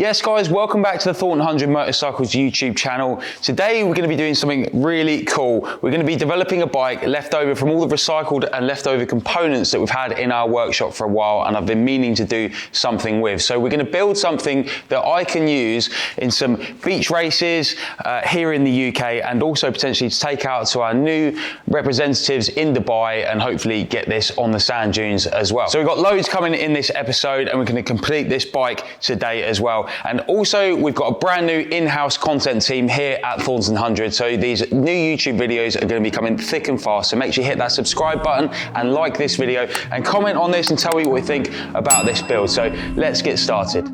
Yes guys, welcome back to the Thornton 100 Motorcycles YouTube channel. Today we're going to be doing something really cool. We're going to be developing a bike left over from all the recycled and leftover components that we've had in our workshop for a while, and I've been meaning to do something with. So we're going to build something that I can use in some beach races here in the UK, and also potentially to take out to our new representatives in Dubai and hopefully get this on the sand dunes as well. So we've got loads coming in this episode, and we're going to complete this bike today as well. And also we've got a brand new in-house content team here at Thornton 100. So these new YouTube videos are going to be coming thick and fast. So make sure you hit that subscribe button and like this video and comment on this and tell me what you think about this build. So let's get started.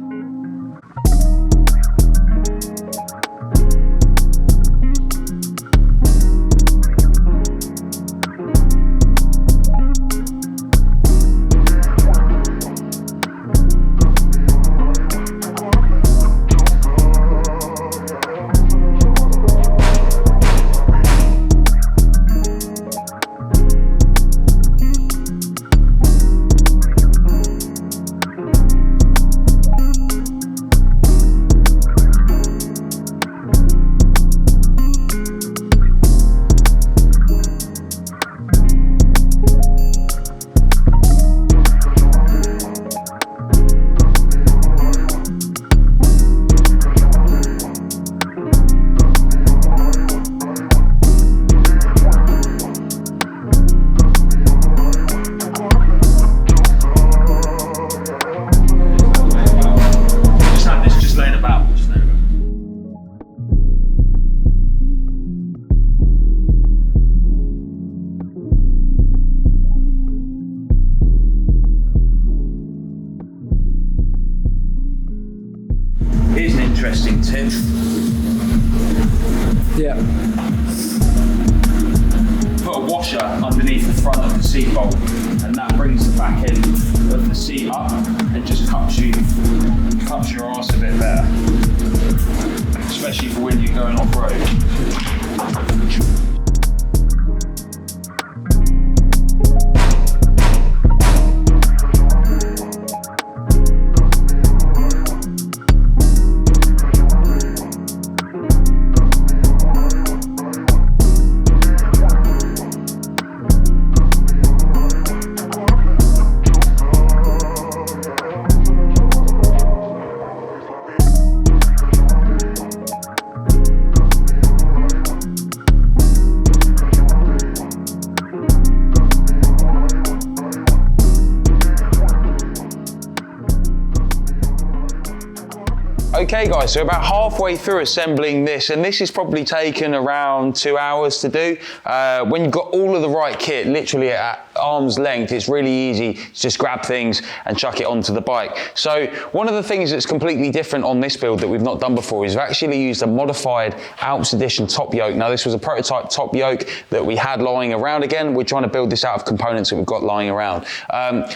Here's an interesting tip. Yeah. Put a washer underneath the front of the seat bolt, and that brings the back end of the seat up and just cups your arse a bit better, especially for when you're going off-road. Okay guys, so about halfway through assembling this, and this has probably taken around 2 hours to do. When you've got all of the right kit, literally at arm's length, it's really easy to just grab things and chuck it onto the bike. So one of the things that's completely different on this build that we've not done before is we've actually used a modified Alps Edition top yoke. Now this was a prototype top yoke that we had lying around. Again, we're trying to build this out of components that we've got lying around.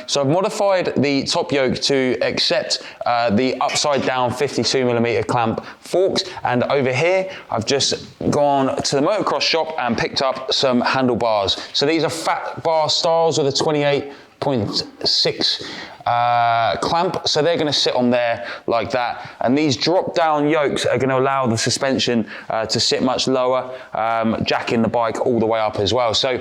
So I've modified the top yoke to accept the upside down 52mm clamp forks, and over here I've just gone to the motocross shop and picked up some handlebars. So these are fat bar styles with a 28.6 clamp, so they're going to sit on there like that, and these drop down yokes are going to allow the suspension to sit much lower, jacking the bike all the way up as well. So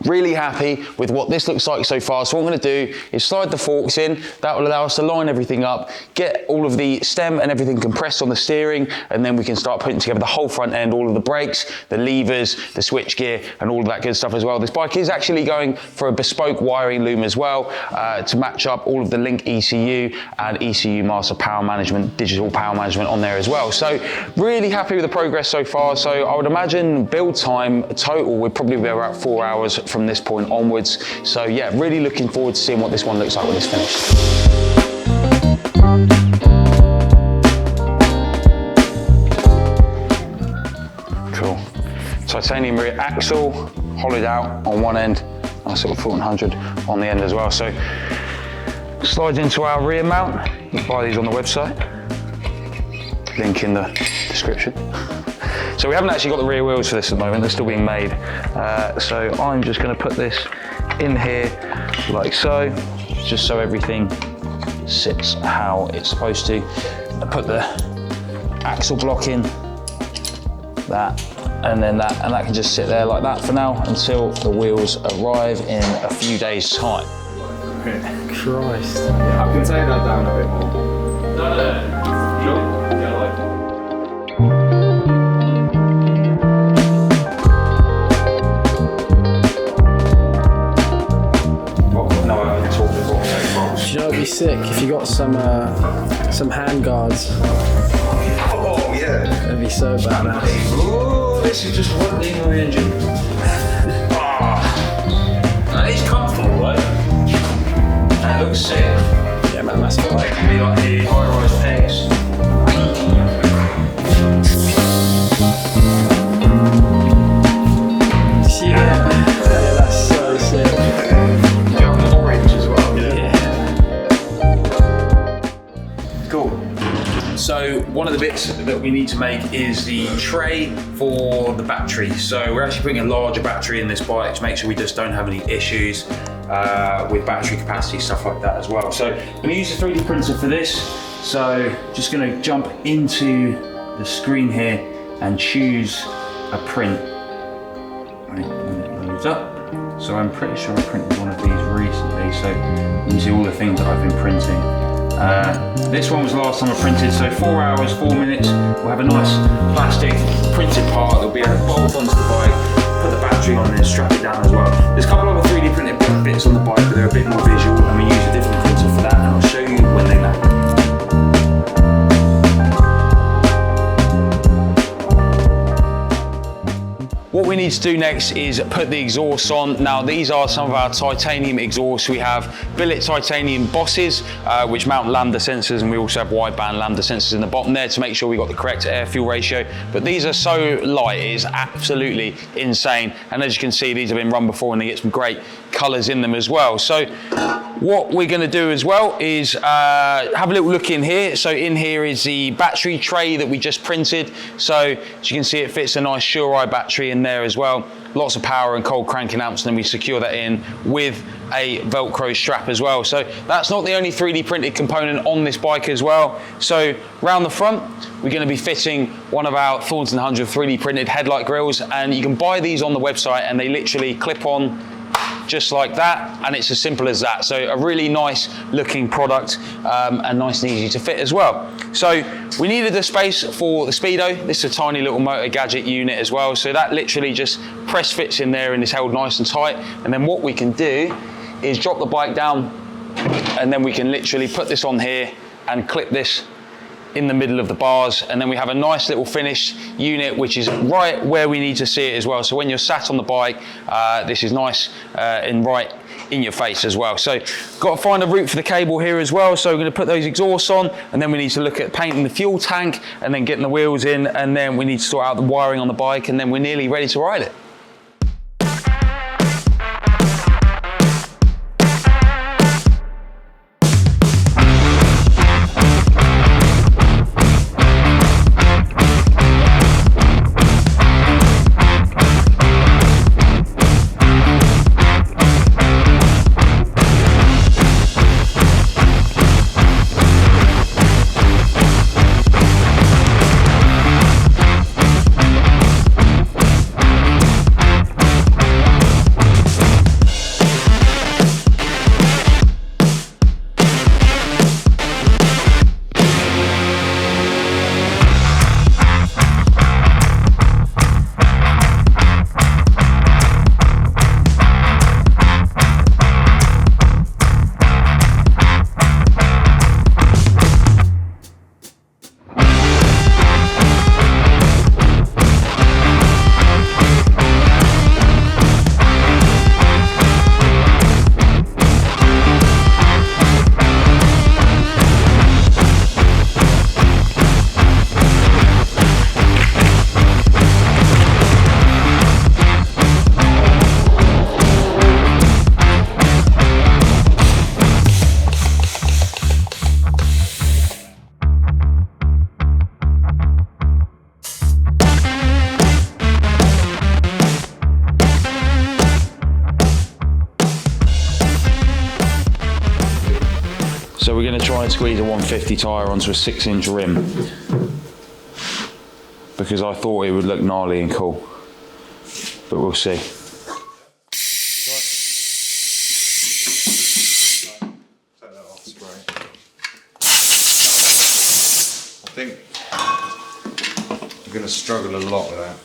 really happy with what this looks like so far. So what I'm going to do is slide the forks in. That will allow us to line everything up, get all of the stem and everything compressed on the steering, and then we can start putting together the whole front end, all of the brakes, the levers, the switch gear, and all of that good stuff as well. This bike is actually going for a bespoke wiring loom as well, to match up all of the Link ECU and ECU Master Power Management, digital power management on there as well. So really happy with the progress so far. So I would imagine build time total would probably be about 4 hours from this point onwards. So yeah, really looking forward to seeing what this one looks like when it's finished. Cool. Titanium rear axle, hollowed out on one end, nice little Thornton 100 on the end as well. So slides into our rear mount. You can buy these on the website, link in the description. So we haven't actually got the rear wheels for this at the moment, they're still being made. So I'm just going to put this in here like so, just so everything sits how it's supposed to. put the axle block in, that, and then that, and that can just sit there like that for now until the wheels arrive in a few days' time. Christ. Yeah, I can take that down a bit more. You know, it'd be sick if you got some hand guards. Oh yeah. That'd be so badass. Oh, this is just one thing on the engine. That is comfortable, right? That looks sick. Yeah, man, that's cool. Like, can be like the high-rise pegs. Yeah, that's so sick. You got orange as well. Yeah. Cool. So one of the bits that we need to make is the tray for the battery. So we're actually putting a larger battery in this bike to make sure we just don't have any issues with battery capacity, stuff like that as well. So I'm going to use the 3D printer for this. So just going to jump into the screen here and choose a print. Right, and it loads up. So I'm pretty sure I printed one of these recently. So you can see all the things that I've been printing. This one was the last time I printed, so 4 hours, 4 minutes. We'll have a nice plastic printed part that we'll be able to bolt onto the bike, put the battery on and then strap it down as well. There's a couple of other 3D printed bits on the bike, but they're a bit more visual, and we use a different printer for that, and I'll show you when they land. What we need to do next is put the exhausts on. Now these are some of our titanium exhausts. We have billet titanium bosses, which mount lambda sensors, and we also have wideband lambda sensors in the bottom there to make sure we got the correct air fuel ratio. But these are so light, it is absolutely insane. And as you can see, these have been run before and they get some great colors in them as well. So what we're going to do as well is have a little look in here. So in here is the battery tray that we just printed. So as you can see, it fits a nice Sure-Eye battery in there as well. Lots of power and cold cranking amps, and then we secure that in with a Velcro strap as well. So that's not the only 3D printed component on this bike as well. So round the front, we're going to be fitting one of our Thornton 100 3D printed headlight grills, and you can buy these on the website and they literally clip on just like that, and it's as simple as that. So a really nice looking product, and nice and easy to fit as well. So we needed the space for the Speedo. This is a tiny little motor gadget unit as well, so that literally just press fits in there and is held nice and tight. And then what we can do is drop the bike down, and then we can literally put this on here and clip this in the middle of the bars, and then we have a nice little finished unit which is right where we need to see it as well. So when you're sat on the bike, this is nice and right in your face as well. So got to find a route for the cable here as well. So we're going to put those exhausts on, and then we need to look at painting the fuel tank and then getting the wheels in, and then we need to sort out the wiring on the bike, and then we're nearly ready to ride it. So we're going to try and squeeze a 150 tyre onto a 6-inch rim because I thought it would look gnarly and cool, but we'll see. Take that off, spray. I think I'm going to struggle a lot with that.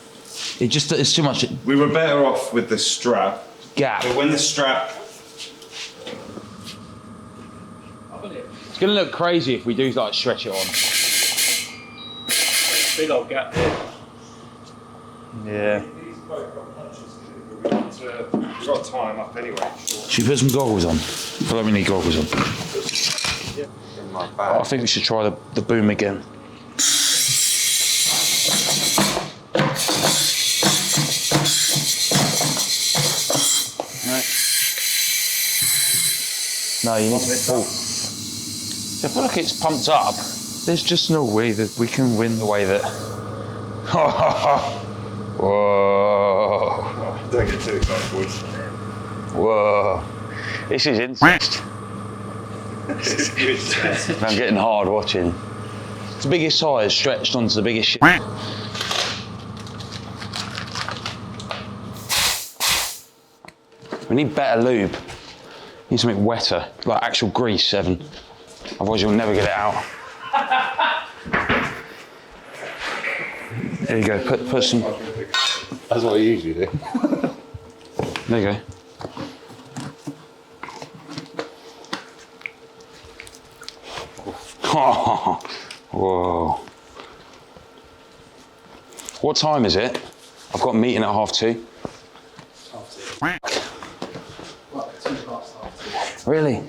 It's too much We were better off with the strap. gap. But when the strap... It's going to look crazy if we do like stretch it on. Big old gap there. Yeah. These both got punches. We've got to tie them up anyway. Should we put some goggles on? I feel like we need goggles on. In my bag. I think we should try the boom again. No, you need to pull. I feel like it's pumped up. There's just no way that we can win the way that. Whoa. Don't get too excited, boys. Whoa. This is incest. This is good. I'm getting hard watching. It's the biggest size stretched onto the biggest shit. We need better lube. Need something wetter, like actual grease, Seven. Otherwise you'll never get it out. There you go, put some. That's what I usually do. There you go. Oh, whoa. What time is it? I've got a meeting at 2:30. Really?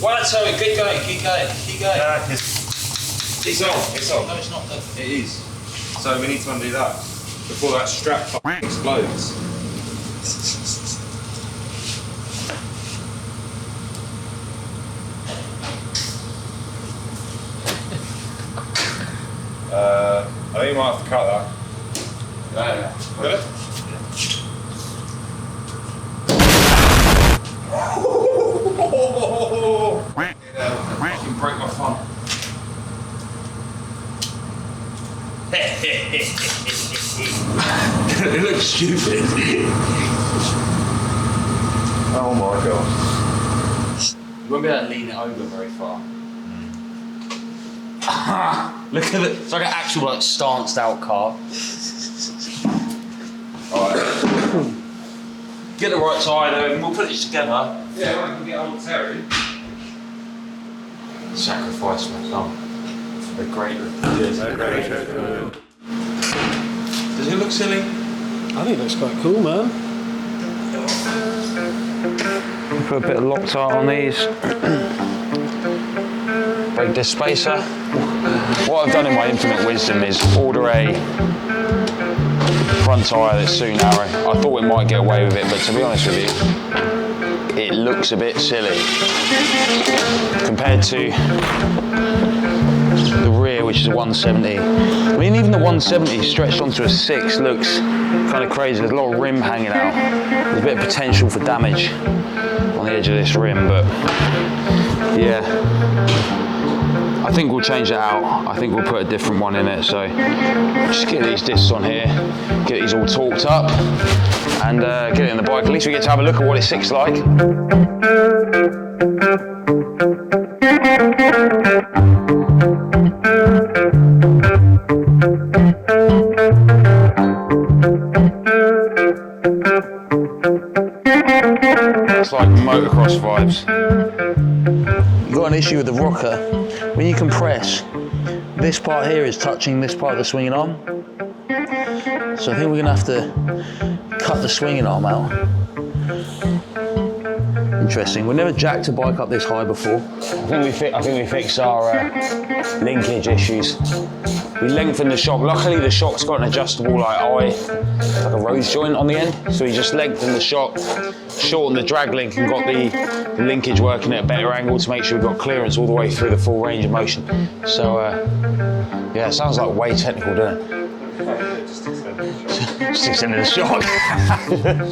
Well, so keep going, keep going, keep going. It's on, it's on. No, it's not. It is. So we need to undo that before that strap fucking explodes. I think you might have to cut that. Yeah. Really? Fucking break my phone. It looks stupid. Oh my god. You won't be able to lean it over very far. Look at it. It's like an actual like stanced out car. Alright. Get the right side over and we'll put it together. Yeah, I can get old Terry. Sacrifice my thumb for the greater good. Does it look silly? I think it looks quite cool, man. Put a bit of Loctite on these. Break this spacer. What I've done in my infinite wisdom is order a front tyre that's too narrow. I thought we might get away with it, but to be honest with you, it looks a bit silly compared to the rear, which is a 170. I mean, even the 170 stretched onto a 6 looks kind of crazy. There's a lot of rim hanging out. There's a bit of potential for damage on the edge of this rim, but yeah. I think we'll change that out. I think we'll put a different one in it. So just get these discs on here, get these all torqued up, and get it in the bike. At least we get to have a look at what it sits like. It's like motocross vibes. You've got an issue with the rocker. When you compress, this part here is touching this part of the swinging arm. So I think we're gonna have to cut the swinging arm out. Interesting. We've never jacked a bike up this high before. I think we fixed our linkage issues. We lengthened the shock. Luckily the shock's got an adjustable like a rose joint on the end. So we just lengthened the shock, shortened the drag link and got the linkage working at a better angle to make sure we've got clearance all the way through the full range of motion. So yeah, it sounds like way technical, doesn't it? Just extended the shock.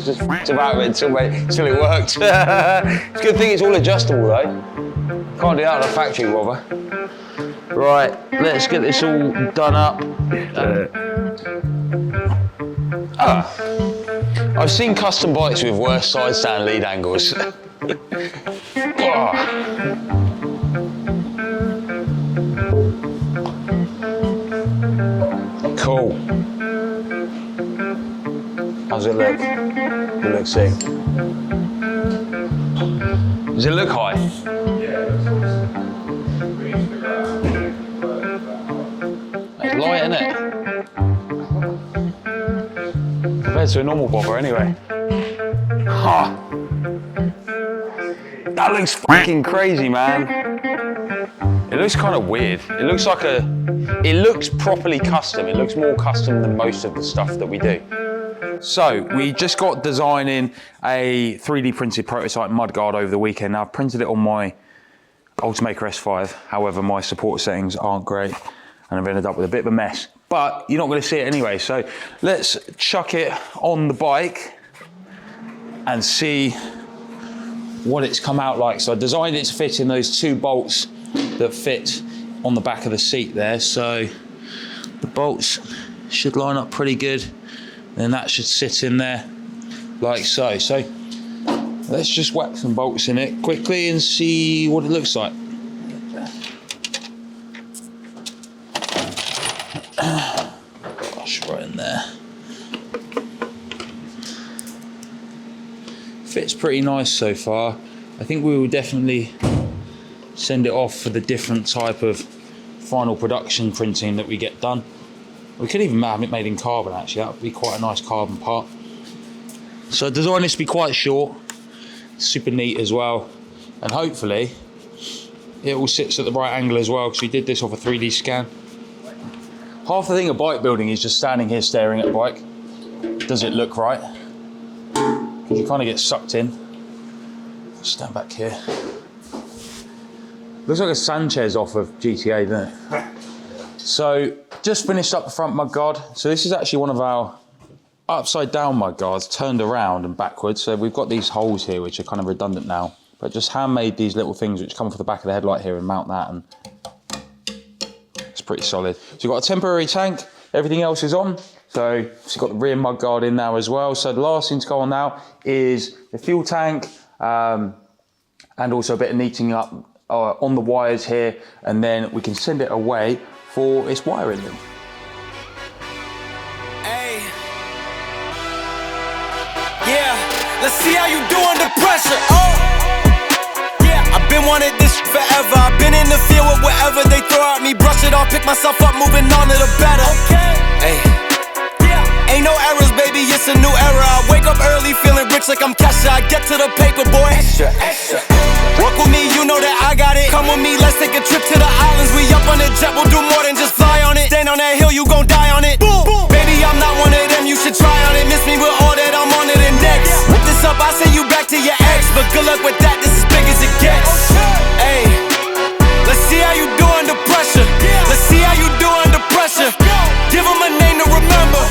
Just f***ed about it until it worked. It's a good thing it's all adjustable though. Can't do that on a factory robber. Right, let's get this all done up. I've seen custom bikes with worse side stand lead angles. Cool. How's it look? It looks sick. Does it look high? It's light, isn't it? Compared to a normal bobber anyway. Huh. That looks fucking crazy, man. It looks kind of weird. It looks like it looks properly custom. It looks more custom than most of the stuff that we do. So we just got designing a 3D printed prototype mudguard over the weekend. Now I've printed it on my Ultimaker S5. However, my support settings aren't great and I've ended up with a bit of a mess. But you're not going to see it anyway. So let's chuck it on the bike and see what it's come out like. So I designed it to fit in those 2 bolts that fit on the back of the seat there. So the bolts should line up pretty good. And that should sit in there like so. So let's just whack some bolts in it quickly and see what it looks like. Gosh, right in there. Fits pretty nice so far. I think we will definitely send it off for the different type of final production printing that we get done. We could even have it made in carbon actually, that would be quite a nice carbon part. So I designed this to be quite short, super neat as well, and hopefully it all sits at the right angle as well because we did this off a 3D scan. Half the thing of bike building is just standing here staring at a bike. Does it look right? Because you kind of get sucked in. Stand back here. Looks like a Sanchez off of GTA, doesn't it? So, just finished up the front mudguard. So this is actually one of our upside down mudguards, turned around and backwards. So we've got these holes here, which are kind of redundant now, but just handmade these little things which come off the back of the headlight here and mount that, and it's pretty solid. So we've got a temporary tank, everything else is on. So you've got the rear mudguard in now as well. So the last thing to go on now is the fuel tank, and also a bit of neating up on the wires here, and then we can send it away for its wiring link. Hey. Yeah, let's see how you do under pressure. Oh, yeah, I've been wanting this forever. I've been in the field with whatever they throw at me. Brush it off, pick myself up, moving on to the better. Okay. Hey. Ain't no errors, baby, it's a new era. I wake up early, feeling rich like I'm Kesha. I get to the paper, boy. Extra, extra. Work with me, you know that I got it. Come with me, let's take a trip to the islands. We up on the jet, we'll do more than just fly on it. Stand on that hill, you gon' die on it. Boom, boom. Baby, I'm not one of them, you should try on it. Miss me with all that, I'm on it and next. Whip this up, I send you back to your ex. But good luck with that, this is big as it gets. Hey, let's see how you do under pressure. Let's see how you do under pressure. Give them a name to remember.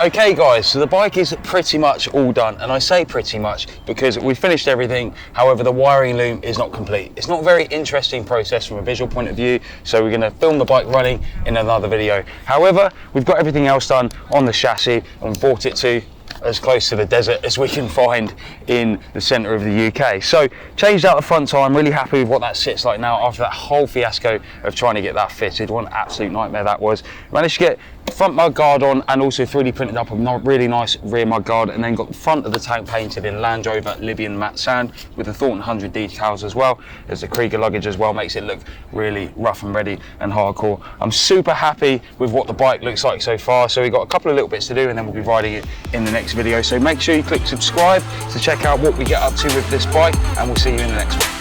Okay guys, so the bike is pretty much all done, and I say pretty much because we finished everything. However, the wiring loom is not complete. It's not a very interesting process from a visual point of view, so we're going to film the bike running in another video. However, we've got everything else done on the chassis and brought it to as close to the desert as we can find in the centre of the UK. So changed out the front tire. I'm really happy with what that sits like now after that whole fiasco of trying to get that fitted. What an absolute nightmare that was. Managed to get front mudguard on and also 3D printed up a really nice rear mudguard, and then got the front of the tank painted in Land Rover Libyan matte sand with the Thornton 100 decals as well as the Krieger luggage as well. Makes it look really rough and ready and hardcore. I'm super happy with what the bike looks like so far. So we've got a couple of little bits to do and then we'll be riding it in the next video. So make sure you click subscribe to check out what we get up to with this bike, and we'll see you in the next one.